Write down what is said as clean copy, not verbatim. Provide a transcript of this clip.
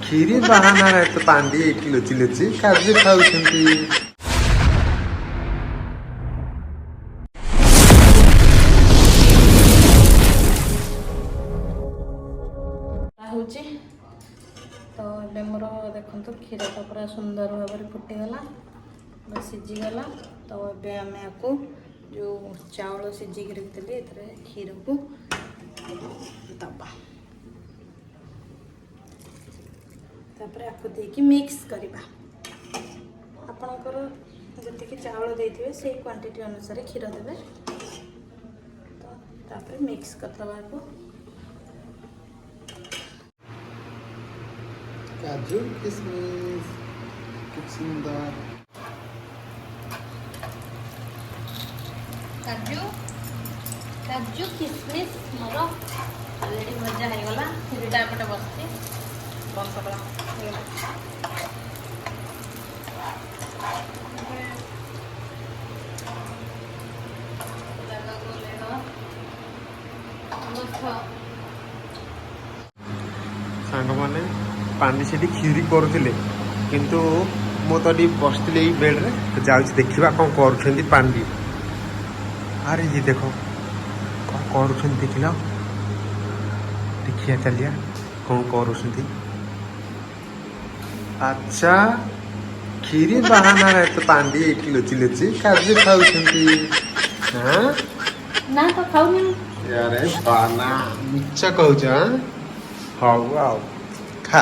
କ୍ଷୀରି ବାହାନାରେ ତ ପାଣ୍ଡି ଏଇଠି ଲୁଚି ଲୁଚି କାର୍ଯ୍ୟ ଖାଉଛନ୍ତି। ହଉଛି ତ ଏବେ ମୋର ଦେଖନ୍ତୁ କ୍ଷୀରଟା ପୁରା ସୁନ୍ଦର ଭାବରେ ଫୁଟିଗଲା, ସିଝିଗଲା। ତ ଏବେ ଆମେ ଆକୁ ଯେଉଁ ଚାଉଳ ସିଝିକି ରଖିଥିଲି ଏଥିରେ କ୍ଷୀରକୁ ଦବା, ତାପରେ ଆକୁ ଦେଇକି ମିକ୍ସ କରିବା। ଆପଣଙ୍କର ଯେତିକି ଚାଉଳ ଦେଇଥିବେ ସେଇ କ୍ୱାଣ୍ଟିଟି ଅନୁସାରେ କ୍ଷୀର ଦେବେ। ତ ତାପରେ ମିକ୍ସ କରିଦେବା ଆକୁ। काजू किशमिश खूब सुंदर काजू काजू किशमिश मोर अलरेडी भजा होगा। କ୍ଷୀରିଟା ଏପଟେ ବସିଛି, ବନ୍ଦ କରିଦେବା। सांग माने पांडि सेठी खीरी करुले किंतु मु तो टी बसती बेड्रे जाऊँ देखा कौन कर पांडि। अरे ये देखो कौन कर देख लो, देखिए चलिया कौन कर। अच्छा खीरी बाहाना तो पांडि एठी लुचि लुचि कार्य खाउछंती। हां ना तो खाऊनी यारे बाना मिच्छा कहूछ। हां हौ आउ खा।